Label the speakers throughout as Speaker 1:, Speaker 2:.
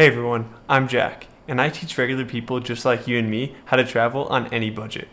Speaker 1: Hey everyone, I'm Jack, and I teach regular people just like you and me how to travel on any budget.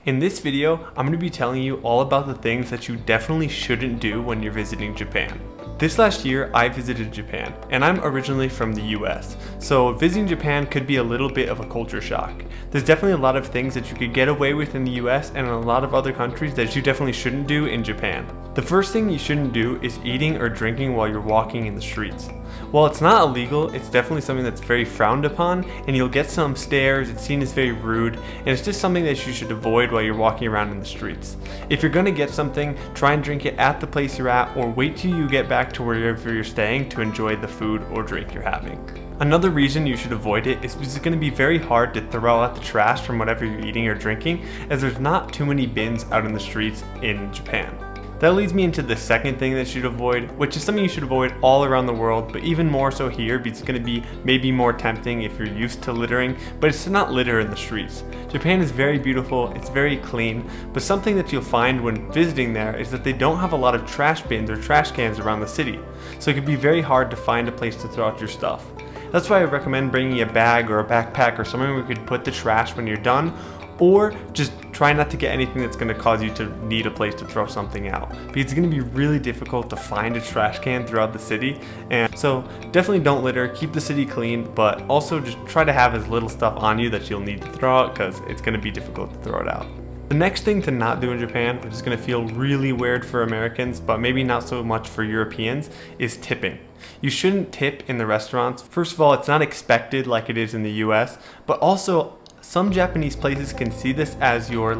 Speaker 1: In this video, I'm going to be telling you all about the things that you definitely shouldn't do when you're visiting Japan. This last year, I visited Japan, and I'm originally from the US, so visiting Japan could be a little bit of a culture shock. There's definitely a lot of things that you could get away with in the US and in a lot of other countries that you definitely shouldn't do in Japan. The first thing you shouldn't do is eating or drinking while you're walking in the streets. While it's not illegal, it's definitely something that's very frowned upon, and you'll get some stares. It's seen as very rude, and it's just something that you should avoid while you're walking around in the streets. If you're gonna get something, try and drink it at the place you're at, or wait till you get back to wherever you're staying to enjoy the food or drink you're having. Another reason you should avoid it is because it's going to be very hard to throw out the trash from whatever you're eating or drinking, as there's not too many bins out in the streets in Japan. That leads me into the second thing that you should avoid, which is something you should avoid all around the world, but even more so here because it's going to be maybe more tempting if you're used to littering, but it's to not litter in the streets. Japan is very beautiful, it's very clean, but something that you'll find when visiting there is that they don't have a lot of trash bins or trash cans around the city, so it can be very hard to find a place to throw out your stuff. That's why I recommend bringing a bag or a backpack or somewhere where you could put the trash when you're done, or just try not to get anything that's going to cause you to need a place to throw something out, because it's going to be really difficult to find a trash can throughout the city. And so definitely don't litter, keep the city clean, but also just try to have as little stuff on you that you'll need to throw out, because it's going to be difficult to throw it out. The next thing to not do in Japan, which is going to feel really weird for Americans, but maybe not so much for Europeans, is tipping. You shouldn't tip in the restaurants. First of all, it's not expected like it is in the US, but also some Japanese places can see this as you're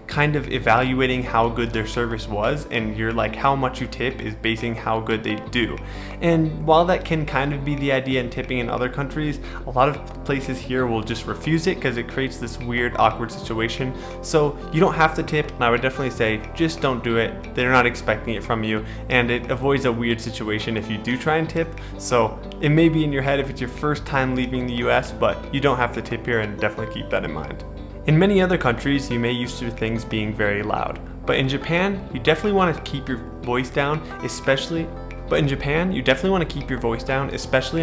Speaker 1: kind of evaluating how good their service was, and you're how much you tip is basing how good they do. And while that can kind of be the idea in tipping in other countries, a lot of places here will just refuse it because it creates this weird, awkward situation. So you don't have to tip, and I would definitely say just don't do it. They're not expecting it from you, and it avoids a weird situation if you do try and tip. So it may be in your head if it's your first time leaving the US, but you don't have to tip here, and definitely keep that in mind. In many other countries, you may used to things being very loud, but in Japan, you definitely want to keep your voice down, especially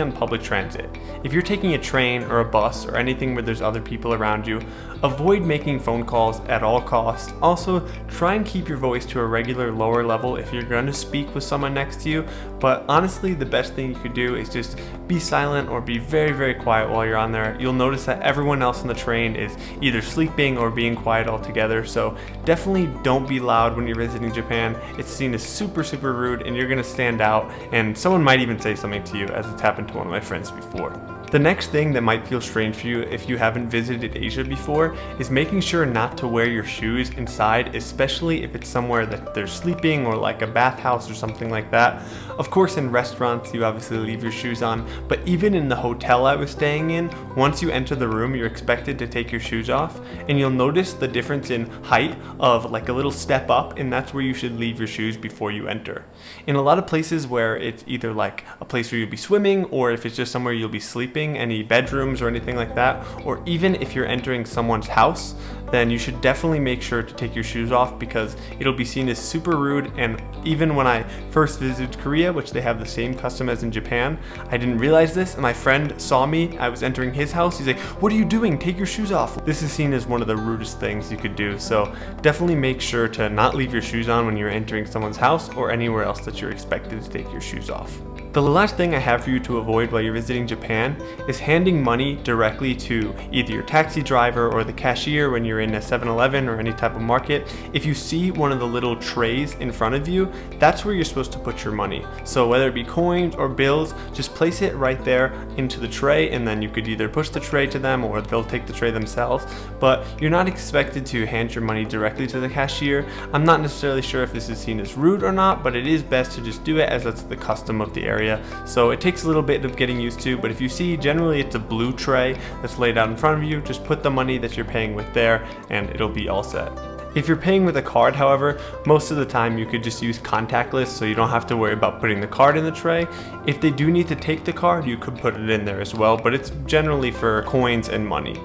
Speaker 1: on public transit. If you're taking a train or a bus or anything where there's other people around you, avoid making phone calls at all costs. Also, try and keep your voice to a regular lower level if you're going to speak with someone next to you, but honestly, the best thing you could do is just be silent or be very, very quiet while you're on there. You'll notice that everyone else on the train is either sleeping or being quiet altogether, so definitely don't be loud when you're visiting Japan. It's seen as super, super rude, and you're going to stand out, and someone might even say something to you, as it's happened to one of my friends before. The next thing that might feel strange for you if you haven't visited Asia before is making sure not to wear your shoes inside, especially if it's somewhere that they're sleeping or like a bathhouse or something like that. Of course, in restaurants, you obviously leave your shoes on, but even in the hotel I was staying in, once you enter the room, you're expected to take your shoes off, and you'll notice the difference in height of a little step up, and that's where you should leave your shoes before you enter. In a lot of places where it's either a place where you'll be swimming, or if it's just somewhere you'll be sleeping, any bedrooms or anything like that, or even if you're entering someone's house, then you should definitely make sure to take your shoes off, because it'll be seen as super rude. And even when I first visited Korea, which they have the same custom as in Japan, I didn't realize this, and my friend saw me, I was entering his house, he's like, "What are you doing? Take your shoes off." This is seen as one of the rudest things you could do, so definitely make sure to not leave your shoes on when you're entering someone's house or anywhere else that you're expected to take your shoes off. The last thing I have for you to avoid while you're visiting Japan is handing money directly to either your taxi driver or the cashier when you're in a 7-Eleven or any type of market. If you see one of the little trays in front of you, that's where you're supposed to put your money. So whether it be coins or bills, just place it right there into the tray, and then you could either push the tray to them or they'll take the tray themselves. But you're not expected to hand your money directly to the cashier. I'm not necessarily sure if this is seen as rude or not, but it is best to just do it, as that's the custom of the area. So it takes a little bit of getting used to, but if you see, generally it's a blue tray that's laid out in front of you. Just put the money that you're paying with there, and it'll be all set. If you're paying with a card, however, most of the time you could just use contactless, so you don't have to worry about putting the card in the tray. If they do need to take the card, you could put it in there as well, but it's generally for coins and money.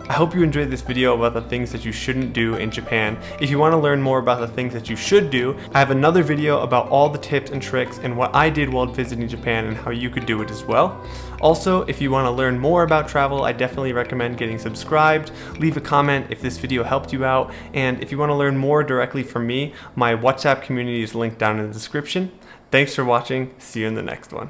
Speaker 1: I hope you enjoyed this video about the things that you shouldn't do in Japan. If you want to learn more about the things that you should do, I have another video about all the tips and tricks and what I did while visiting Japan and how you could do it as well. Also, if you want to learn more about travel, I definitely recommend getting subscribed. Leave a comment if this video helped you out, and if you want to learn more directly from me, my WhatsApp community is linked down in the description. Thanks for watching. See you in the next one.